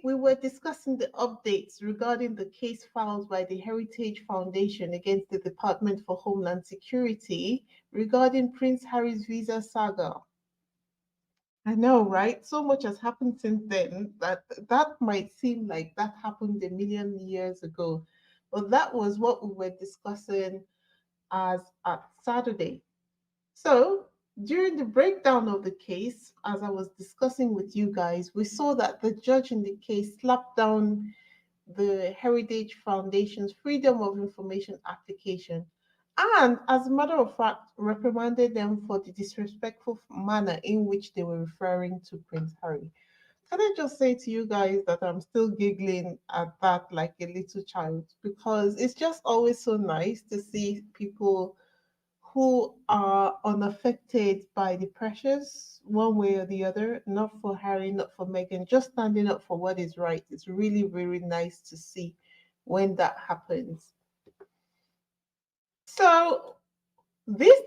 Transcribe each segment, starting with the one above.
we were discussing the updates regarding the case filed by the Heritage Foundation against the Department for Homeland Security regarding Prince Harry's visa saga. I know, right? So much has happened since then that that might seem like that happened a million years ago. But that was what we were discussing as at Saturday. So, during the breakdown of the case, as I was discussing with you guys, we saw that the judge in the case slapped down the Heritage Foundation's Freedom of Information application and, as a matter of fact, reprimanded them for the disrespectful manner in which they were referring to Prince Harry. Can I just say to you guys that I'm still giggling at that like a little child because it's just always so nice to see people who are unaffected by the pressures, one way or the other, not for Harry, not for Meghan, just standing up for what is right. It's really, really nice to see when that happens. So, this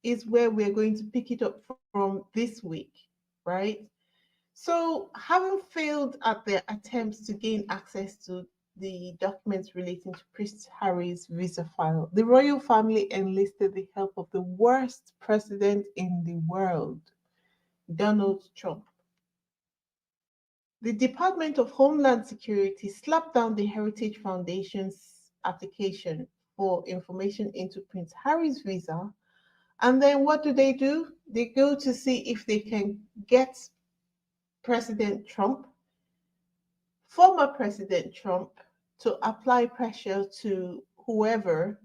is where we're going to pick it up from this week, right? So, having failed at their attempts to gain access to the documents relating to Prince Harry's visa file, the royal family enlisted the help of the worst president in the world, Donald Trump. The Department of Homeland Security slapped down the Heritage Foundation's application for information into Prince Harry's visa. And then what do? They go to see if they can get President Trump, former President Trump, to apply pressure to whoever.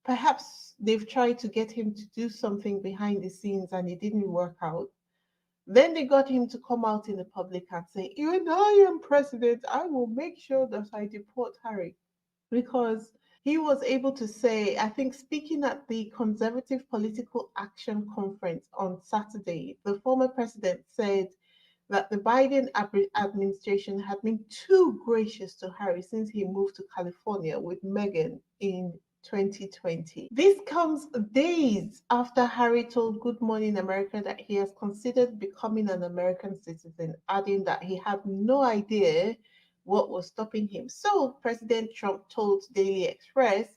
Perhaps they've tried to get him to do something behind the scenes and it didn't work out. Then they got him to come out in the public and say, "Even I am president, I will make sure that I deport Harry." Because he was able to say, I think, speaking at the Conservative Political Action Conference on Saturday, the former president said that the Biden administration had been too gracious to Harry since he moved to California with Meghan in 2020. This comes days after Harry told Good Morning America that he has considered becoming an American citizen, adding that he had no idea what was stopping him. So President Trump told Daily Express,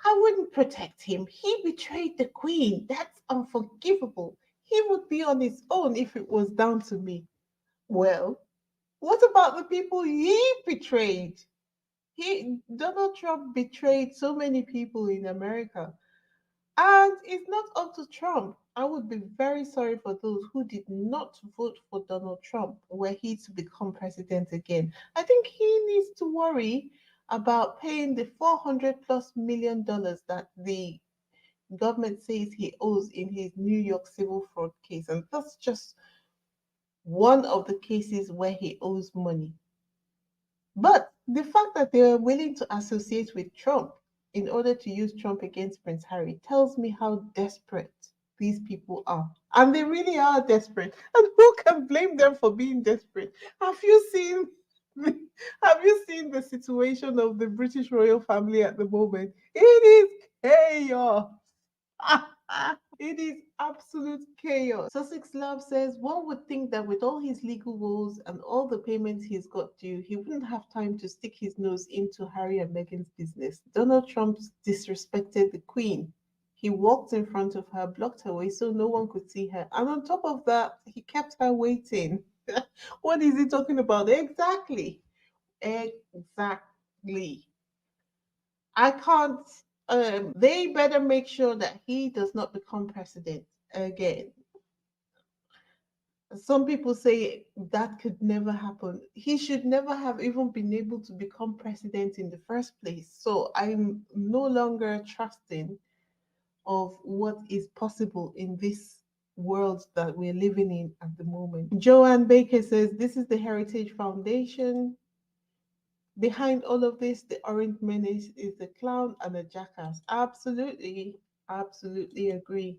"I wouldn't protect him. He betrayed the Queen. That's unforgivable. He would be on his own if it was down to me." Well, what about the people he betrayed? Donald Trump betrayed so many people in America. And it's not up to Trump. I would be very sorry for those who did not vote for Donald Trump were he to become president again. I think he needs to worry about paying the 400 plus million dollars that the government says he owes in his New York civil fraud case. And that's just one of the cases where he owes money. But the fact that they are willing to associate with Trump in order to use Trump against Prince Harry tells me how desperate these people are. And they really are desperate. And who can blame them for being desperate? Have you seen have you seen the situation of the British royal family at the moment? It is chaos. It is absolute chaos. Sussex Love says one would think that with all his legal woes and all the payments he's got due, he wouldn't have time to stick his nose into Harry and Meghan's business. Donald Trump disrespected the Queen. He walked in front of her, blocked her way so no one could see her. And on top of that, he kept her waiting. What is he talking about? Exactly. Exactly. I can't. They better make sure that he does not become president again. Some people say that could never happen. He should never have even been able to become president in the first place. So I'm no longer trusting of what is possible in this world that we're living in at the moment. Joanne Baker says this is the Heritage Foundation. Behind all of this, the Orange Menace is a clown and a jackass. Absolutely, absolutely agree.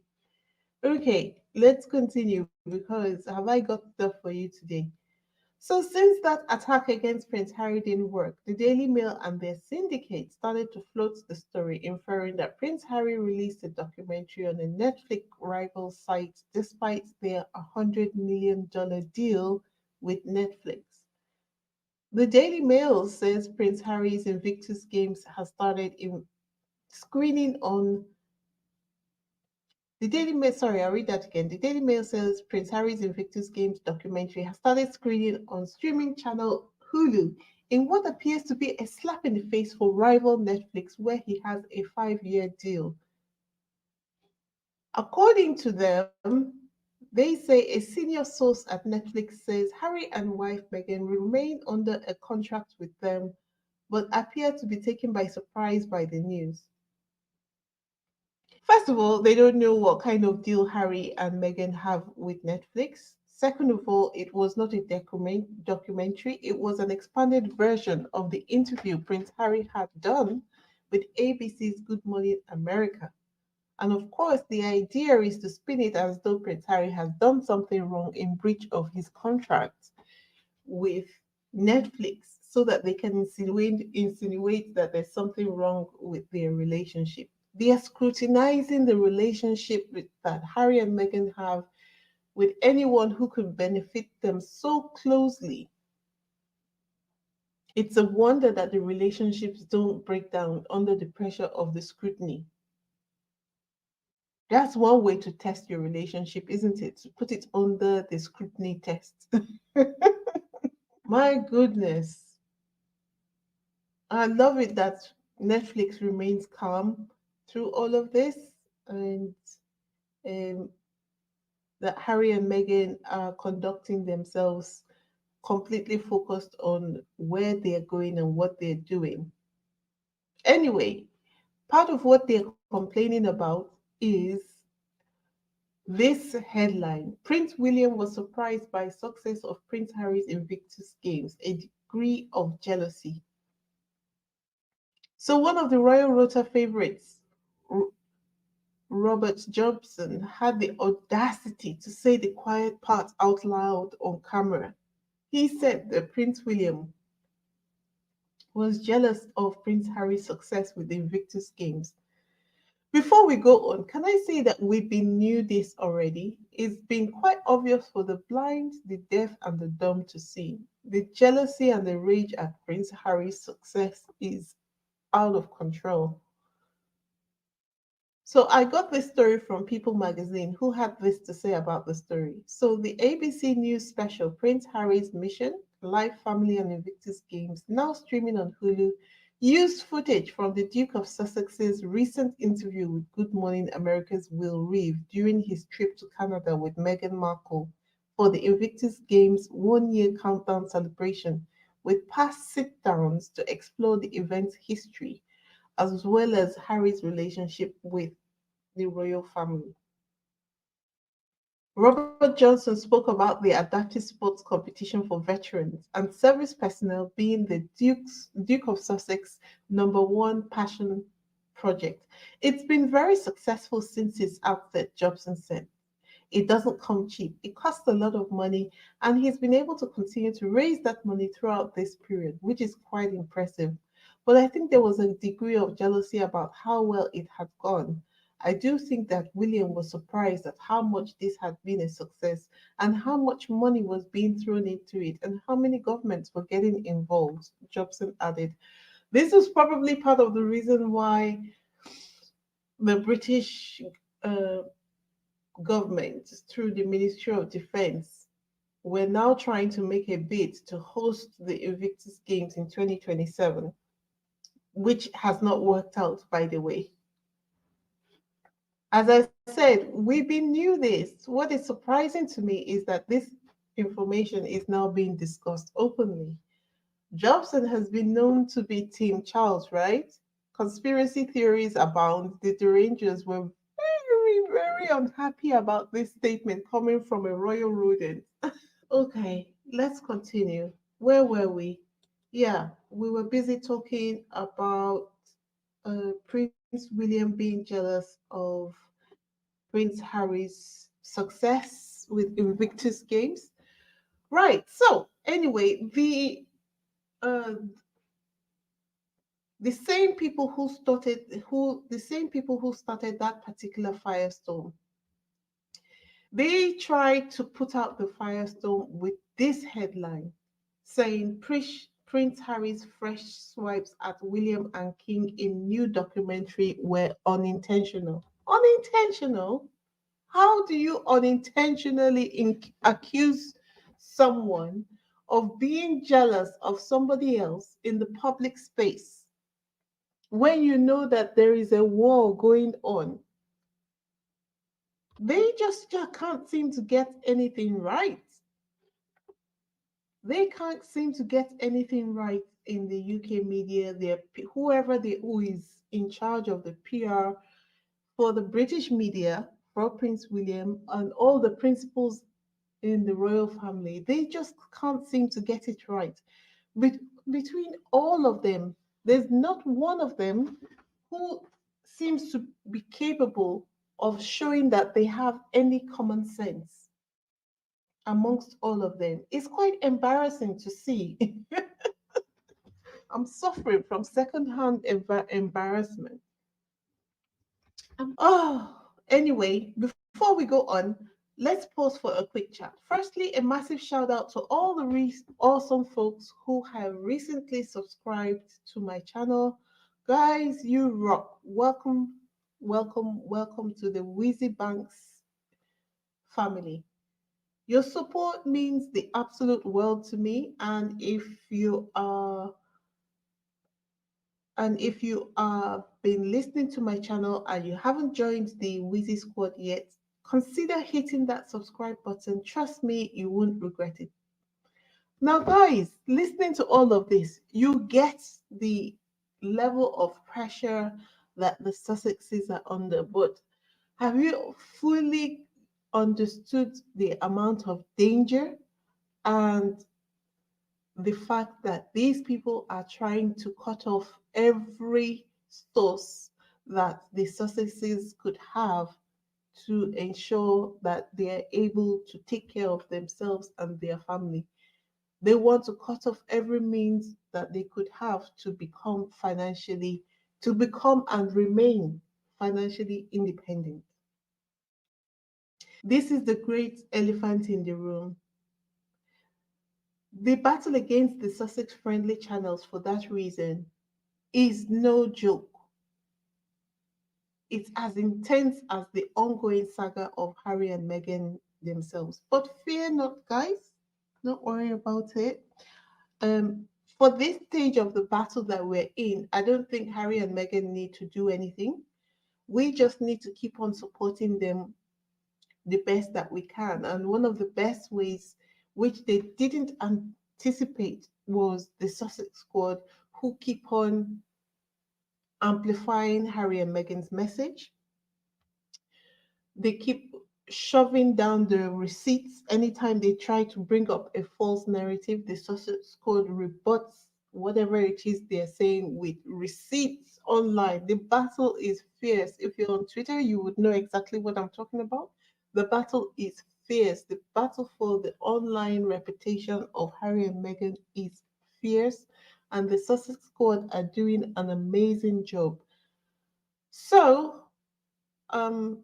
Okay, let's continue because have I got stuff for you today? So, since that attack against Prince Harry didn't work, the Daily Mail and their syndicate started to float the story, inferring that Prince Harry released a documentary on a Netflix rival site despite their $100 million deal with Netflix. The Daily Mail says Prince Harry's Invictus Games has started in screening on the Daily Mail. Sorry, I'll read that again. The Daily Mail says Prince Harry's Invictus Games documentary has started screening on streaming channel Hulu in what appears to be a slap in the face for rival Netflix, where he has a 5-year deal. According to them, they say a senior source at Netflix says Harry and wife Meghan remain under a contract with them but appear to be taken by surprise by the news. First of all, they don't know what kind of deal Harry and Meghan have with Netflix. Second of all, it was not a documentary, it was an expanded version of the interview Prince Harry had done with ABC's Good Morning America. And of course, the idea is to spin it as though Prince Harry has done something wrong in breach of his contract with Netflix so that they can insinuate that there's something wrong with their relationship. They are scrutinizing the relationship that Harry and Meghan have with anyone who could benefit them so closely. It's a wonder that the relationships don't break down under the pressure of the scrutiny. That's one way to test your relationship, isn't it? To put it under the scrutiny test. My goodness. I love it that Netflix remains calm through all of this and um, that Harry and Meghan are conducting themselves completely focused on where they're going and what they're doing. Anyway, part of what they're complaining about is this headline. Prince William was surprised by success of Prince Harry's Invictus Games, a degree of jealousy. So one of the Royal Rota favorites, Robert Jobson, had the audacity to say the quiet part out loud on camera. He said that Prince William was jealous of Prince Harry's success with the Invictus Games. Before we go on, can I say that we've been knew this already? It's been quite obvious for the blind, the deaf, and the dumb to see. The jealousy and the rage at Prince Harry's success is out of control. So I got this story from People magazine, who had this to say about the story. So the ABC News special, Prince Harry's Mission, Life, Family and Invictus Games, now streaming on Hulu, used footage from the Duke of Sussex's recent interview with Good Morning America's Will Reeve during his trip to Canada with Meghan Markle for the Invictus Games 1-year countdown celebration, with past sit-downs to explore the event's history as well as Harry's relationship with the royal family. Robert Johnson spoke about the adaptive sports competition for veterans and service personnel being the Duke of Sussex number one passion project. It's been very successful since its outset, Jobson said. It doesn't come cheap. It costs a lot of money, and he's been able to continue to raise that money throughout this period, which is quite impressive. But I think there was a degree of jealousy about how well it had gone. I do think that William was surprised at how much this had been a success and how much money was being thrown into it and how many governments were getting involved, Jobson added. This was probably part of the reason why the British uh, government, through the Ministry of Defense, we're now trying to make a bid to host the Invictus Games in 2027, which has not worked out, by the way. As I said, we've been new this. What is surprising to me is that this information is now being discussed openly. Jobson has been known to be Team Charles, right? Conspiracy theories abound. The Derangers were very unhappy about this statement coming from a royal rodent. Okay, let's continue. Where were we? Yeah, we were busy talking about Prince William being jealous of Prince Harry's success with Invictus Games. Right. So anyway, uh, the same people who started that particular firestorm, they tried to put out the firestorm with this headline saying Prince Harry's fresh swipes at William and King in new documentary were unintentional. Unintentional? How do you unintentionally accuse someone of being jealous of somebody else in the public space when you know that there is a war going on? They just can't seem to get anything right. They can't seem to get anything right in the UK media. Who is in charge of the PR for the British media for Prince William and all the principals in the royal family, they just can't seem to get it right. But between all of them, there's not one of them who seems to be capable of showing that they have any common sense amongst all of them. It's quite embarrassing to see. I'm suffering from secondhand embarrassment. Anyway, before we go on, let's pause for a quick chat. Firstly, a massive shout out to all the awesome folks who have recently subscribed to my channel. Guys, you rock. Welcome, welcome, welcome to the Wheezy Banks family. Your support means the absolute world to me, and if you are been listening to my channel and you haven't joined the Wheezy Squad yet, consider hitting that subscribe button. Trust me, you won't regret it. Now, guys, listening to all of this, you get the level of pressure that the Sussexes are under. But have you fully understood the amount of danger and the fact that these people are trying to cut off every source that the Sussexes could have to ensure that they are able to take care of themselves and their family? They want to cut off every means that they could have to become and remain financially independent. This is the great elephant in the room. The battle against the Sussex friendly channels for that reason is no joke. It's as intense as the ongoing saga of Harry and Meghan themselves. But fear not, guys. Don't worry about it. For this stage of the battle that we're in, I don't think Harry and Meghan need to do anything. We just need to keep on supporting them the best that we can. And one of the best ways, which they didn't anticipate, was the Sussex squad who keep on amplifying Harry and Meghan's message. They keep shoving down the receipts anytime they try to bring up a false narrative. The Sussex code rebuts whatever it is they're saying with receipts online. The battle is fierce. If you're on Twitter, you would know exactly what I'm talking about. The battle is fierce. The battle for the online reputation of Harry and Meghan is fierce, and the Sussex squad are doing an amazing job. So, um,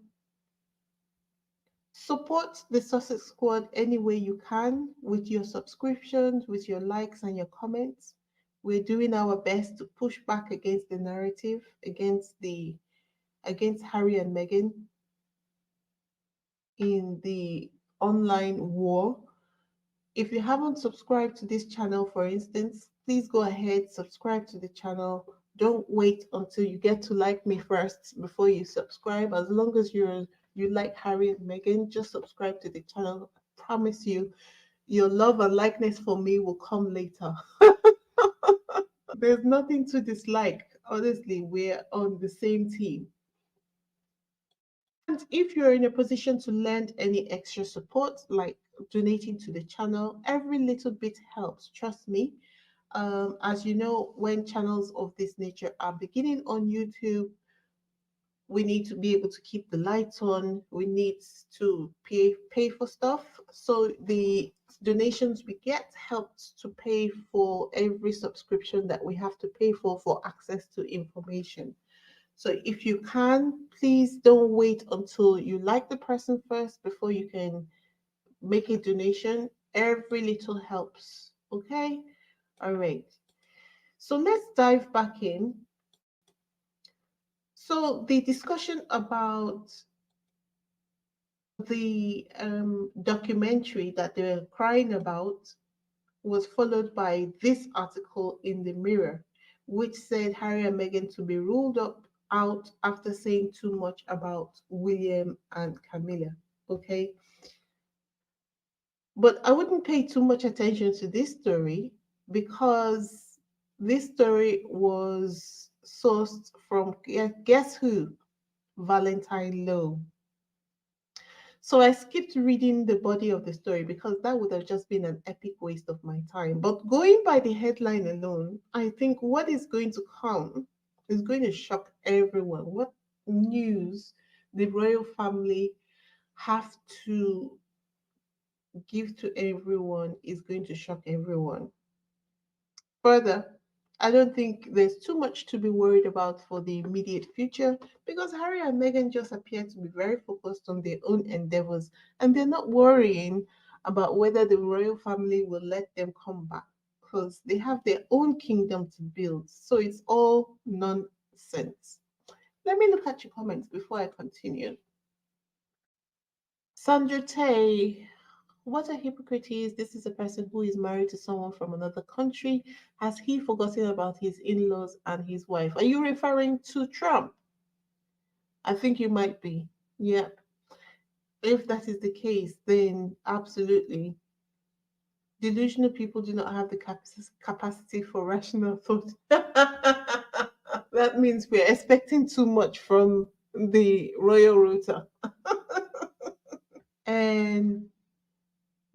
support the Sussex Squad any way you can with your subscriptions, with your likes and your comments. We're doing our best to push back against the narrative, against Harry and Meghan in the online war. If you haven't subscribed to this channel, for instance, please go ahead, subscribe to the channel. Don't wait until you get to like me first before you subscribe. As long as you like Harry and Meghan, just subscribe to the channel. I promise you, your love and likeness for me will come later. There's nothing to dislike. Honestly, we're on the same team. And if you're in a position to lend any extra support, like donating to the channel, every little bit helps. Trust me. As you know, when channels of this nature are beginning on YouTube, we need to be able to keep the lights on. We need to pay for stuff. So the donations we get helps to pay for every subscription that we have to pay for access to information. So if you can, please don't wait until you like the person first before you can make a donation. Every little helps. Okay. All right. So let's dive back in. So the discussion about the documentary that they were crying about was followed by this article in the Mirror, which said Harry and Meghan to be ruled up out after saying too much about William and Camilla. Okay, but I wouldn't pay too much attention to this story because this story was sourced from guess who? Valentine Lowe. So I skipped reading the body of the story because that would have just been an epic waste of my time. But going by the headline alone, I think what is going to come is going to shock everyone. What news the royal family have to give to everyone is going to shock everyone. Further, I don't think there's too much to be worried about for the immediate future because Harry and Meghan just appear to be very focused on their own endeavors and they're not worrying about whether the royal family will let them come back because they have their own kingdom to build. So it's all nonsense. Let me look at your comments before I continue. Sandra Tay, what a hypocrite he is. This is a person who is married to someone from another country. Has he forgotten about his in laws and his wife? Are you referring to Trump? I think you might be. Yeah. If that is the case, then absolutely. Delusional people do not have the capacity for rational thought. That means we're expecting too much from the royal rota. And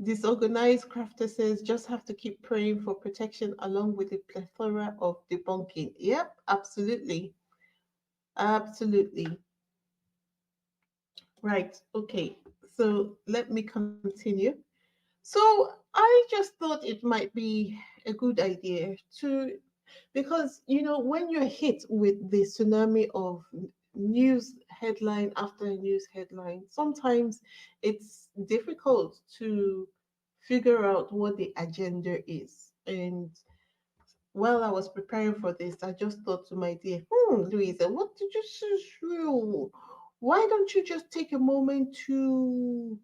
disorganized crafter says just have to keep praying for protection along with a plethora of debunking. Yep, absolutely. Absolutely. Right. Okay. So let me continue. So I just thought it might be a good idea to, because, when you're hit with the tsunami of news headline after news headline, sometimes it's difficult to figure out what the agenda is. And while I was preparing for this, I just thought to my dear, Louisa, what did you say? Why don't you just take a moment to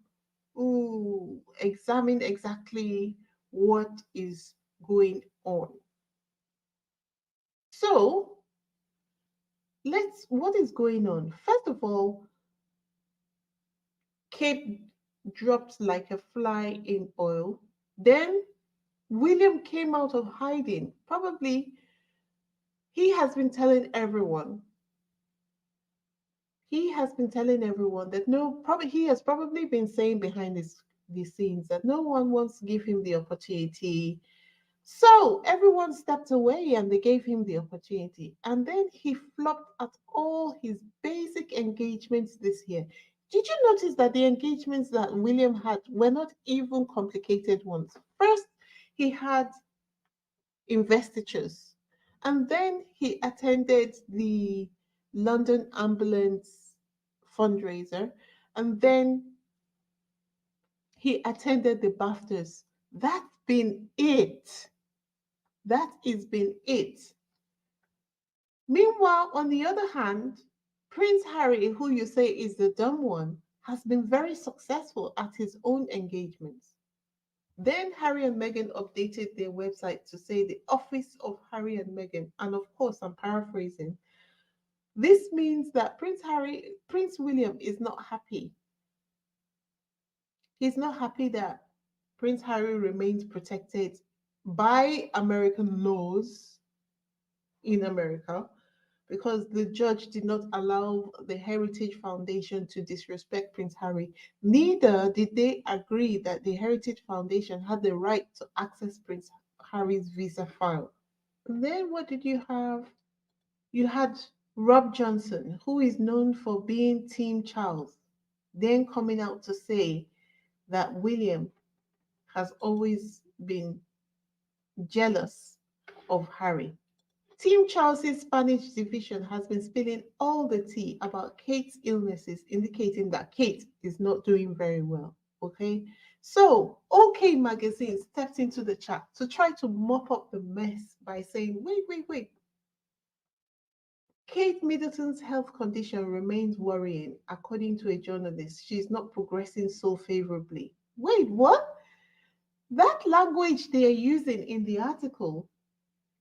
examine exactly what is going on? So, what is going on? First of all, Kate dropped like a fly in oil. Then William came out of hiding. Probably he has been telling everyone. He has been telling everyone that no, probably he has probably been saying behind the scenes that no one wants to give him the opportunity. So everyone stepped away and they gave him the opportunity. And then he flopped at all his basic engagements this year. Did you notice that the engagements that William had were not even complicated ones? First, he had investitures, and then he attended the London ambulance fundraiser, and then he attended the BAFTAs. That's been it. That has been it. Meanwhile, on the other hand, Prince Harry, who you say is the dumb one, has been very successful at his own engagements. Then Harry and Meghan updated their website to say the office of Harry and Meghan, and of course, I'm paraphrasing. This means that Prince William is not happy. He's not happy that Prince Harry remains protected by American laws in America because the judge did not allow the Heritage Foundation to disrespect Prince Harry. Neither did they agree that the Heritage Foundation had the right to access Prince Harry's visa file. And then what did you have? You had Rob Johnson, who is known for being Team Charles, then coming out to say that William has always been jealous of Harry. Team Chelsea's Spanish division has been spilling all the tea about Kate's illnesses, indicating that Kate is not doing very well. Okay, So, OK Magazine stepped into the chat to try to mop up the mess by saying, wait, wait, wait. Kate Middleton's health condition remains worrying, according to a journalist. She's not progressing so favorably. Wait, what? That language they are using in the article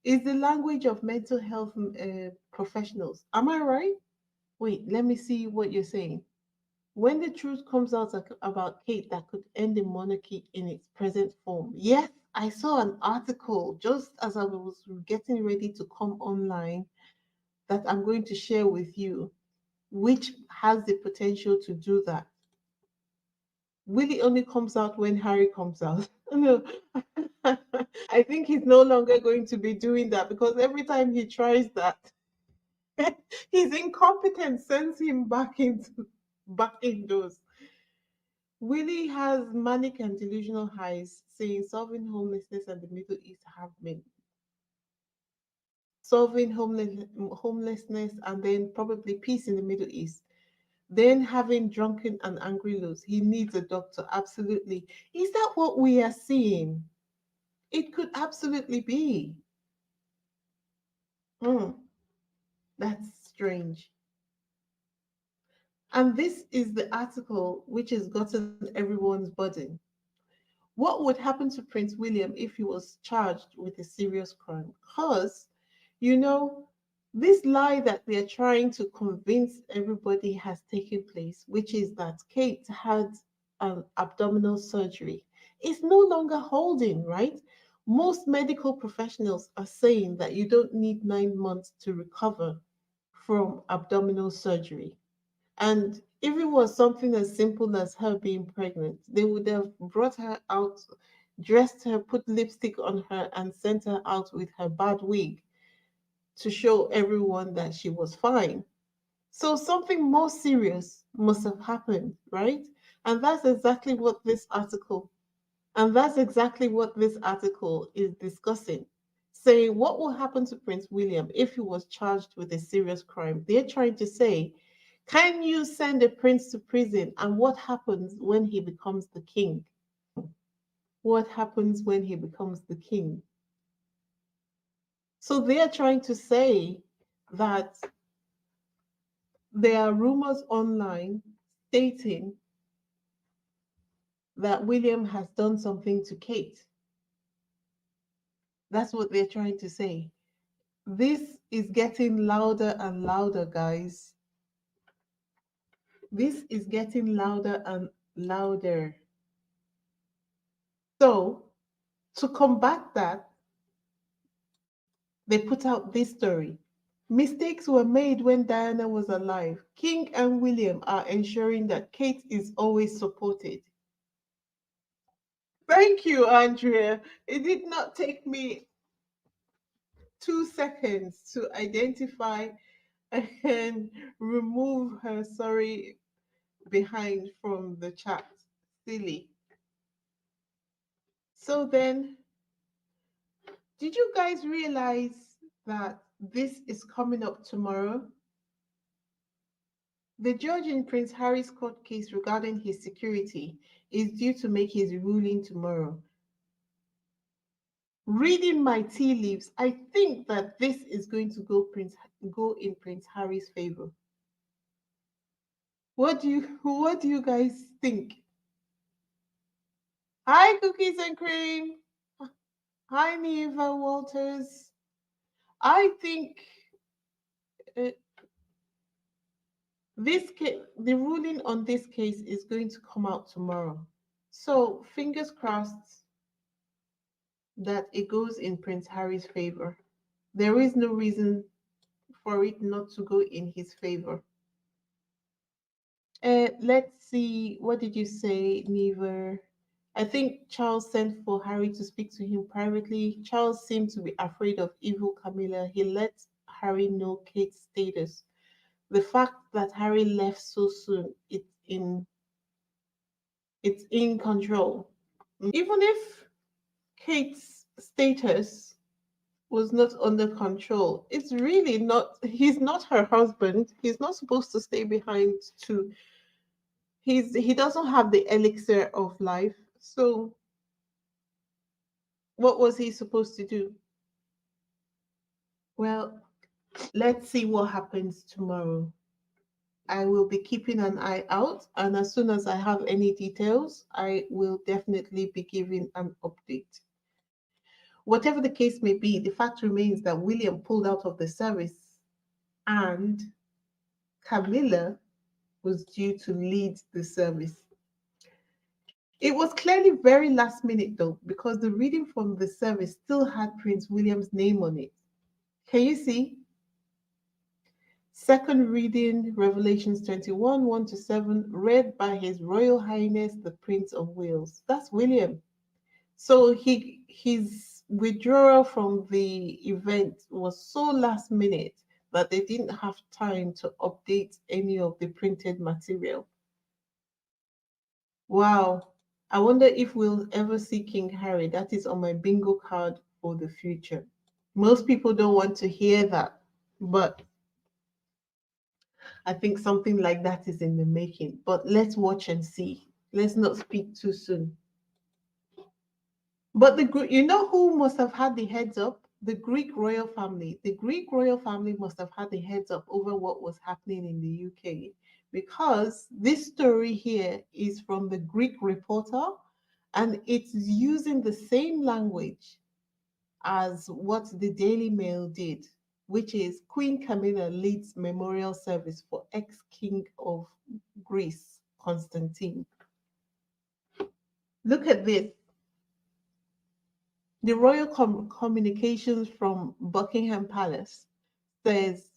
is the language of mental health professionals. Am I right? Wait, let me see what you're saying. When the truth comes out about Kate that could end the monarchy in its present form. Yes, I saw an article just as I was getting ready to come online that I'm going to share with you, which has the potential to do that. Willie only comes out when Harry comes out. No, I think he's no longer going to be doing that because every time he tries that, his incompetence sends him back indoors. Willie has manic and delusional highs, saying solving homelessness and the Middle East have been solving homelessness and then probably peace in the Middle East. Then having drunken and angry lows. He needs a doctor, absolutely. Is that what we are seeing? It could absolutely be. Hmm, that's strange. And this is the article which has gotten everyone's burden. What would happen to Prince William if he was charged with a serious crime? Because, you know, this lie that they're trying to convince everybody has taken place, which is that Kate had an abdominal surgery, is no longer holding, right? Most medical professionals are saying that you don't need 9 months to recover from abdominal surgery. And if it was something as simple as her being pregnant, they would have brought her out, dressed her, put lipstick on her, and sent her out with her bad wig to show everyone that she was fine. So something more serious must have happened, right? And that's exactly what this article and that's exactly what this article is discussing, saying what will happen to Prince William if he was charged with a serious crime. They're trying to say, can you send a prince to prison? And what happens when he becomes the king? What happens when he becomes the king? So they're trying to say that there are rumors online stating that William has done something to Kate. That's what they're trying to say. This is getting louder and louder, guys. This is getting louder and louder. So, to combat that, they put out this story. Mistakes were made when Diana was alive. King and William are ensuring that Kate is always supported. Thank you, Andrea. It did not take me 2 seconds to identify and remove her sorry behind from the chat. Silly. So then, did you guys realize that this is coming up tomorrow? The judge in Prince Harry's court case regarding his security is due to make his ruling tomorrow. Reading my tea leaves, I think that this is going to go in Prince Harry's favor. What do you guys think? Hi, cookies and cream. Hi, Neva Walters. I think uh, the ruling on this case is going to come out tomorrow. So fingers crossed that it goes in Prince Harry's favor. There is no reason for it not to go in his favor. Let's see. What did you say, Neva? I think Charles sent for Harry to speak to him privately. Charles seemed to be afraid of evil Camilla. He let Harry know Kate's status. The fact that Harry left so soon, it's in control. Even if Kate's status was not under control, it's really not, he's not her husband. He's not supposed to stay behind to he doesn't have the elixir of life. So, what was he supposed to do? Well, let's see what happens tomorrow. I will be keeping an eye out, and as soon as I have any details, I will definitely be giving an update. Whatever the case may be, the fact remains that William pulled out of the service and Camilla was due to lead the service. It was clearly very last minute though, because the reading from the service still had Prince William's name on it. Can you see? Second reading, Revelations 21 1 to 7, read by His Royal Highness the Prince of Wales. That's William. So his withdrawal from the event was so last minute that they didn't have time to update any of the printed material. Wow. I wonder if we'll ever see King Harry. That is on my bingo card for the future. Most people don't want to hear that, but I think something like that is in the making. But let's watch and see. Let's not speak too soon. But you know who must have had the heads up? The Greek royal family. The Greek royal family must have had the heads up over what was happening in the UK, because this story here is from the Greek reporter and it's using the same language as what the Daily Mail did, which is Queen Camilla leads memorial service for ex-king of Greece, Constantine. Look at this. The royal communications from Buckingham Palace says,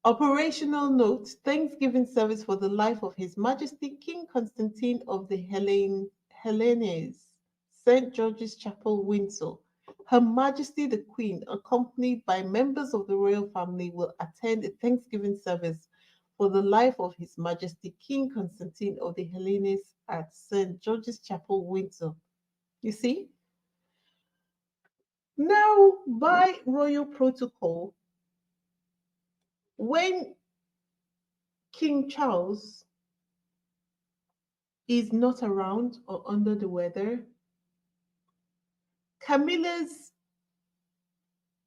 operational note, Thanksgiving service for the life of His Majesty King Constantine of the Hellenes, St. George's Chapel, Windsor. Her Majesty the Queen, accompanied by members of the royal family, will attend a Thanksgiving service for the life of His Majesty King Constantine of the Hellenes at St. George's Chapel, Windsor. You see? Now, by royal protocol, when King Charles is not around or under the weather, Camilla's,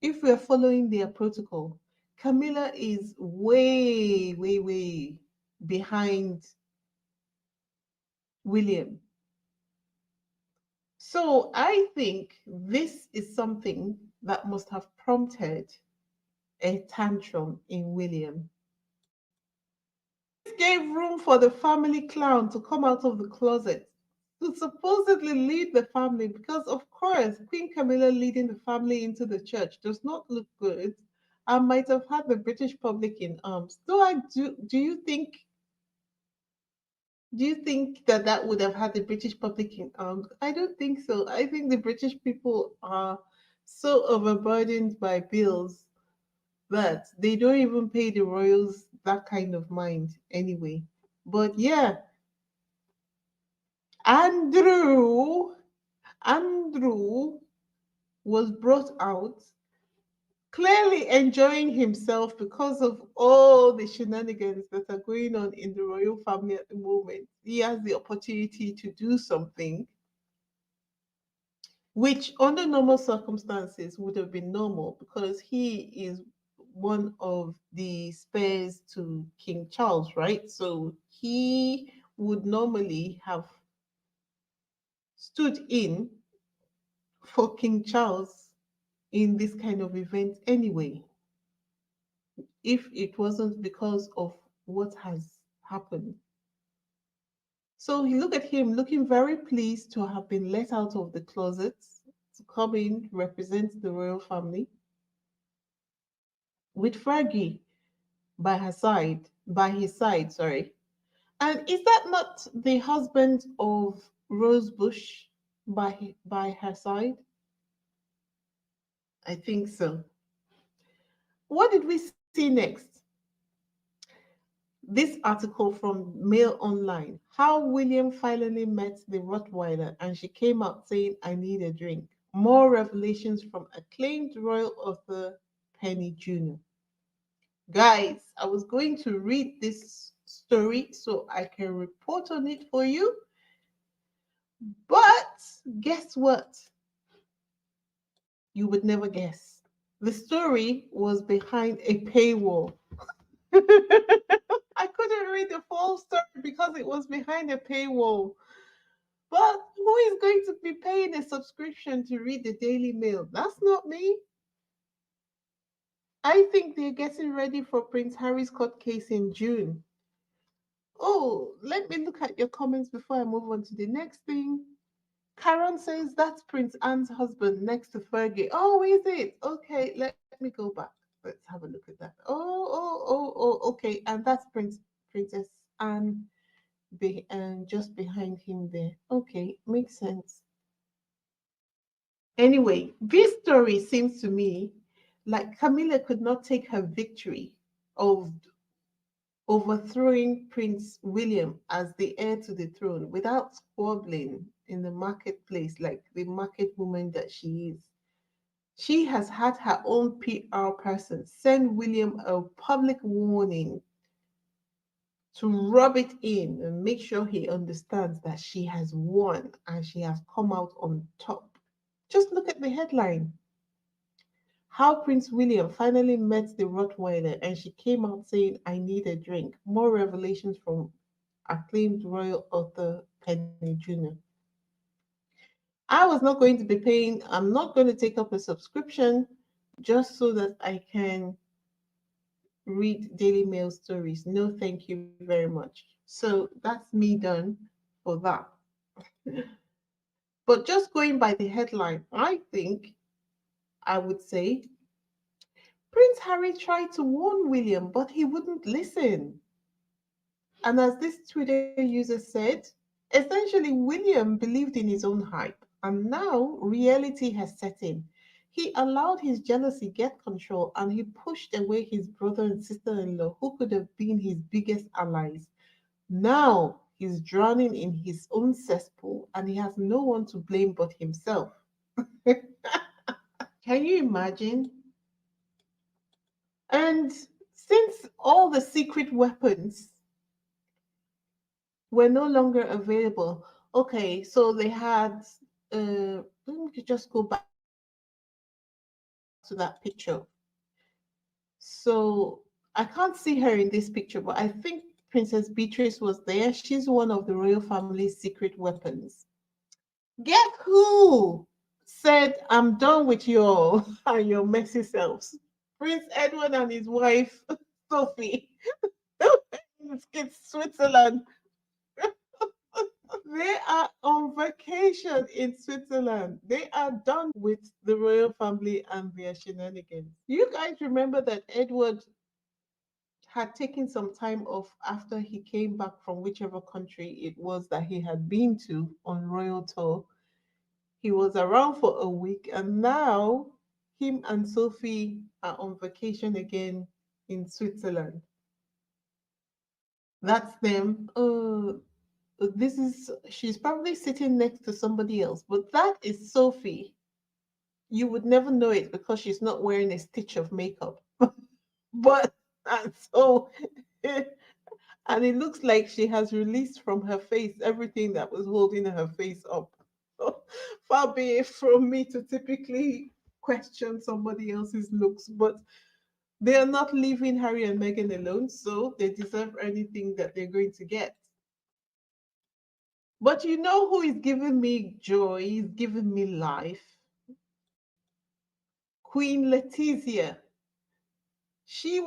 if we're following their protocol, Camilla is way, way, way behind William. So I think this is something that must have prompted a tantrum in William. This gave room for the family clown to come out of the closet to supposedly lead the family, because, of course, Queen Camilla leading the family into the church does not look good and might have had the British public in arms. Do you think that that would have had the British public in arms? I don't think so. I think the British people are so overburdened by bills that they don't even pay the royals that kind of mind anyway. But yeah, Andrew, Andrew was brought out, clearly enjoying himself because of all the shenanigans that are going on in the royal family at the moment. He has the opportunity to do something which, under normal circumstances, would have been normal because he is one of the spares to King Charles, right? So he would normally have stood in for King Charles in this kind of event anyway, if it wasn't because of what has happened. So he look at him looking very pleased to have been let out of the closet to come in, represent the royal family, with Fergie by his side, sorry. And is that not the husband of Rose Bush by her side? I think so. What did we see next? This article from Mail Online, how William finally met the Rottweiler and she came out saying, I need a drink. More revelations from acclaimed royal author Penny Jr. Guys, I was going to read this story so I can report on it for you, But guess what? You would never guess. The story was behind a paywall. I couldn't read the full story because it was behind a paywall. But who is going to be paying a subscription to read the Daily Mail? That's not me. I think they're getting ready for Prince Harry's court case in June. Oh, let me look at your comments before I move on to the next thing. Karen says that's Prince Anne's husband next to Fergie. Oh, is it? Okay, let me go back. Let's have a look at that. Oh, okay. And that's Princess Anne and just behind him there. Okay, makes sense. Anyway, this story seems to me like Camilla could not take her victory of overthrowing Prince William as the heir to the throne without squabbling in the marketplace like the market woman that she is. She has had her own PR person send William a public warning to rub it in and make sure he understands that she has won and she has come out on top. Just look at the headline. How Prince William finally met the Rottweiler and she came out saying, I need a drink. More revelations from acclaimed royal author Penny Jr. I was not going to be paying, I'm not going to take up a subscription just so that I can read Daily Mail stories. No, thank you very much. So that's me done for that. But just going by the headline, I think I would say Prince Harry tried to warn William, but he wouldn't listen. And as this Twitter user said, essentially, William believed in his own hype, and now reality has set in. He allowed his jealousy get control and he pushed away his brother and sister in law, who could have been his biggest allies. Now he's drowning in his own cesspool and he has no one to blame but himself. Can you imagine? And since all the secret weapons were no longer available. Okay, so they had, let me just go back to that picture. So I can't see her in this picture, but I think Princess Beatrice was there. She's one of the royal family's secret weapons. Guess who said, I'm done with your and your messy selves? Prince Edward and his wife, Sophie. It's Switzerland. They are on vacation in Switzerland. They are done with the royal family and their shenanigans. You guys remember that Edward had taken some time off after he came back from whichever country it was that he had been to on royal tour. He was around for a week and now him and Sophie are on vacation again in Switzerland. That's them. This is she's probably sitting next to somebody else, but that is Sophie. You would never know it because she's not wearing a stitch of makeup. But and so and it looks like she has released from her face everything that was holding her face up. So, far be it from me to typically question somebody else's looks, but they are not leaving Harry and Meghan alone, so they deserve anything that they're going to get. But you know who is giving me joy, is giving me life? Queen Letizia. She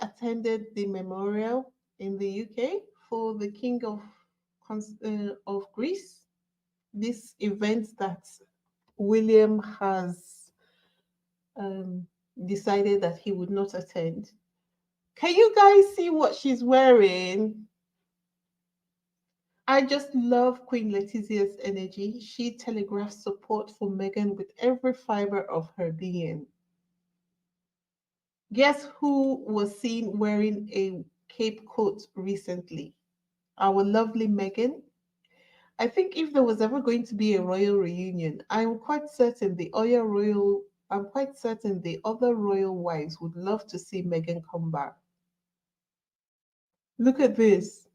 attended the memorial in the UK for the King of Greece. This event that William has um, decided that he would not attend. Can you guys see what she's wearing? I just love Queen Letizia's energy. She telegraphs support for Meghan with every fiber of her being. Guess who was seen wearing a cape coat recently? Our lovely Meghan. I think if there was ever going to be a royal reunion, I'm quite certain the other royal wives would love to see Meghan come back. Look at this.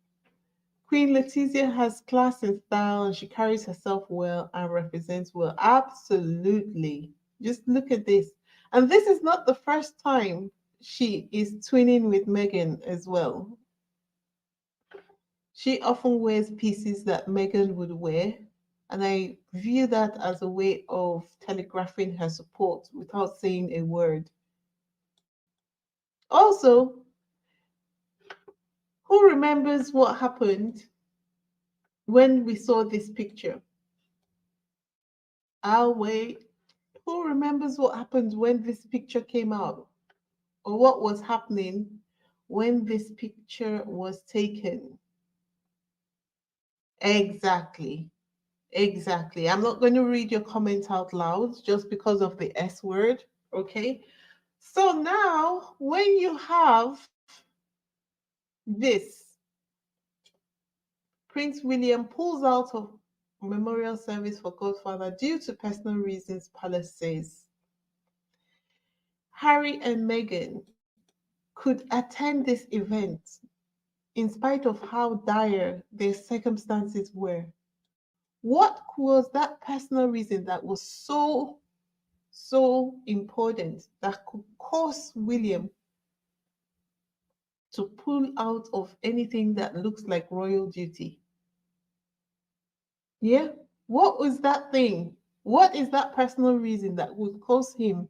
Queen Letizia has class and style and she carries herself well and represents well. Absolutely. Just look at this. And this is not the first time she is twinning with Meghan as well. She often wears pieces that Meghan would wear, and I view that as a way of telegraphing her support without saying a word. Also, who remembers what happened when we saw this picture? I'll wait. Who remembers what happened when this picture came out? Or what was happening when this picture was taken? Exactly. Exactly. I'm not going to read your comment out loud just because of the S word. Okay. So now, when you have this, Prince William pulls out of memorial service for Godfather due to personal reasons, Palace says. Harry and Meghan could attend this event in spite of how dire their circumstances were. What was that personal reason that was so important that could cause William to pull out of anything that looks like royal duty? Yeah. What was that thing? What is that personal reason that would cause him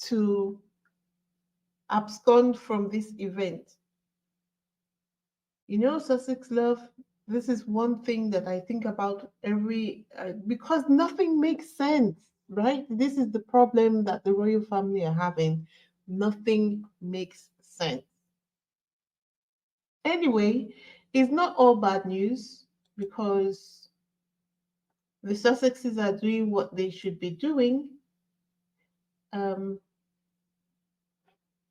to abscond from this event? Sussex love, this is one thing that I think about because nothing makes sense, right? This is the problem that the royal family are having. Nothing makes sense. Anyway, it's not all bad news because the Sussexes are doing what they should be doing. Um,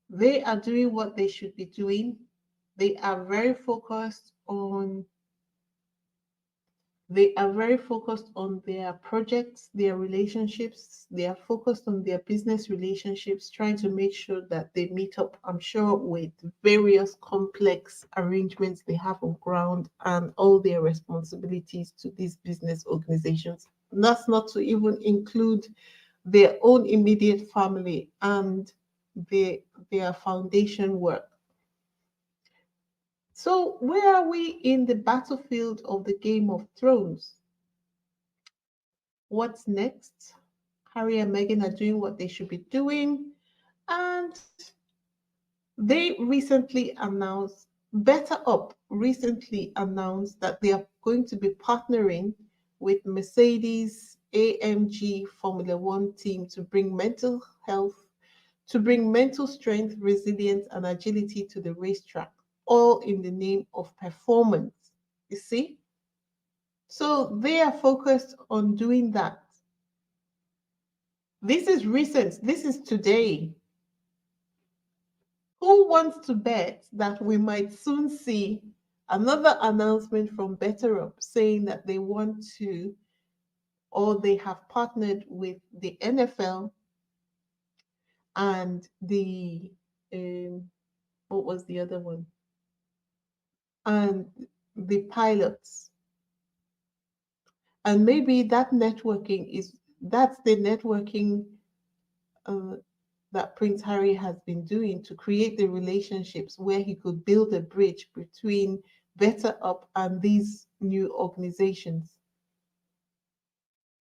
they are doing what they should be doing. They are very focused on They are very focused on their projects, their relationships. They are focused on their business relationships, trying to make sure that they meet up, I'm sure, with various complex arrangements they have on ground and all their responsibilities to these business organizations. And that's not to even include their own immediate family and their foundation work. So, where are we in the battlefield of the Game of Thrones? What's next? Harry and Meghan are doing what they should be doing. And they recently announced, BetterUp recently announced that they are going to be partnering with Mercedes AMG Formula One team to bring mental strength, resilience, and agility to the racetrack, all in the name of performance. You see? So they are focused on doing that. This is recent. This is today. Who wants to bet that we might soon see another announcement from BetterUp saying that they want to, or they have partnered with the NFL and um, what was the other one? And the pilots. And maybe that's the networking uh, that Prince Harry has been doing to create the relationships where he could build a bridge between BetterUp and these new organizations.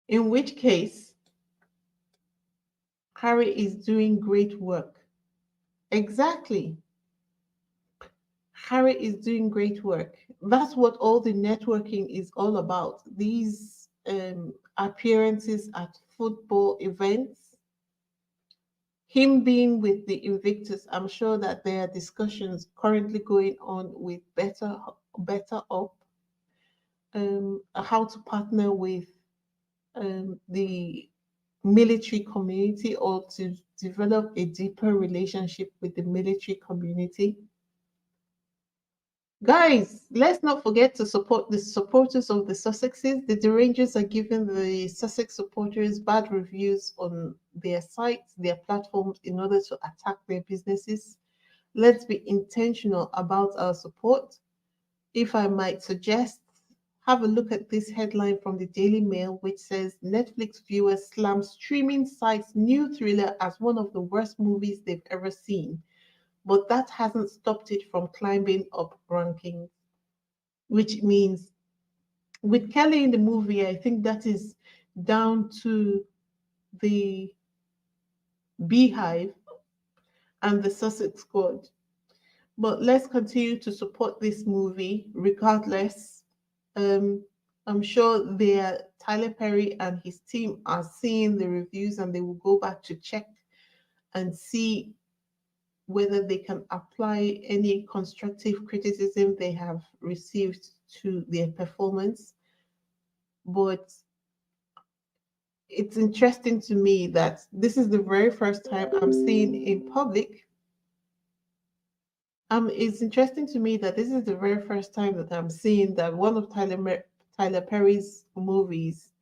In which case, Harry is doing great work. Exactly. Harry is doing great work. That's what all the networking is all about. These appearances at football events, him being with the Invictus, I'm sure that there are discussions currently going on with BetterUp, how to partner with the military community or to develop a deeper relationship with the military community. Guys, let's not forget to support the supporters of the Sussexes. The Derangers are giving the Sussex supporters bad reviews on their sites, their platforms, in order to attack their businesses. Let's be intentional about our support. if I might suggest, have a look at this headline from the Daily Mail, which says Netflix viewers slam streaming site's new thriller as one of the worst movies they've ever seen. But that hasn't stopped it from climbing up rankings, which means with Kelly in the movie, I think that is down to the Beehive and the Sussex squad. But let's continue to support this movie regardless. Um, I'm sure Tyler Perry and his team are seeing the reviews and they will go back to check and see whether they can apply any constructive criticism they have received to their performance. But it's interesting to me that this is the very first time I'm seeing in public. It's interesting to me that this is the very first time that I'm seeing that one of Tyler Perry's movies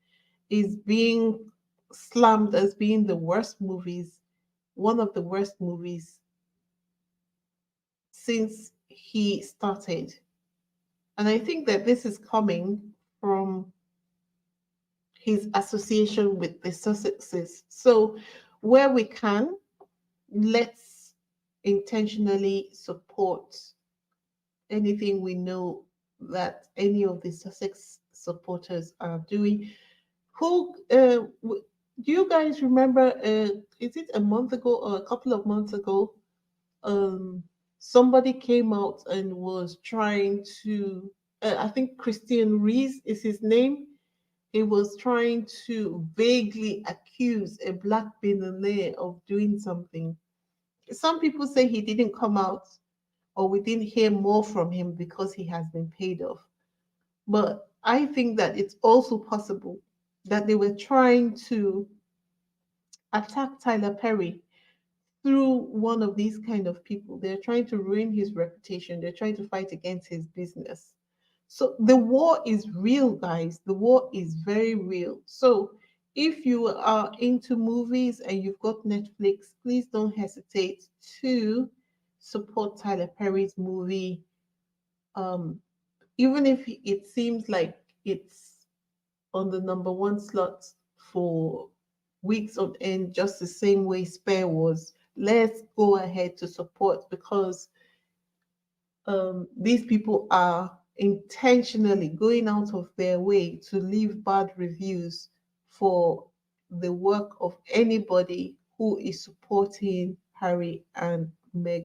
is being slammed as being the worst movies, one of the worst movies since he started. And I think that this is coming from his association with the Sussexes. So, where we can, let's intentionally support anything we know that any of the Sussex supporters are doing. Do you guys remember? Is it a month ago or a couple of months ago? Um, Somebody came out and was trying to. I think Christian Rees is his name. He was trying to vaguely accuse a black billionaire of doing something. Some people say he didn't come out or we didn't hear more from him because he has been paid off. But I think that it's also possible that they were trying to attack Tyler Perry through one of these kind of people. They're trying to ruin his reputation. They're trying to fight against his business. So the war is real, guys. The war is very real. So if you are into movies and you've got Netflix, please don't hesitate to support Tyler Perry's movie. Um, Even if it seems like it's on the number one slot for weeks on end, just the same way Spare was, let's go ahead to support because these people are intentionally going out of their way to leave bad reviews for the work of anybody who is supporting Harry and Meghan.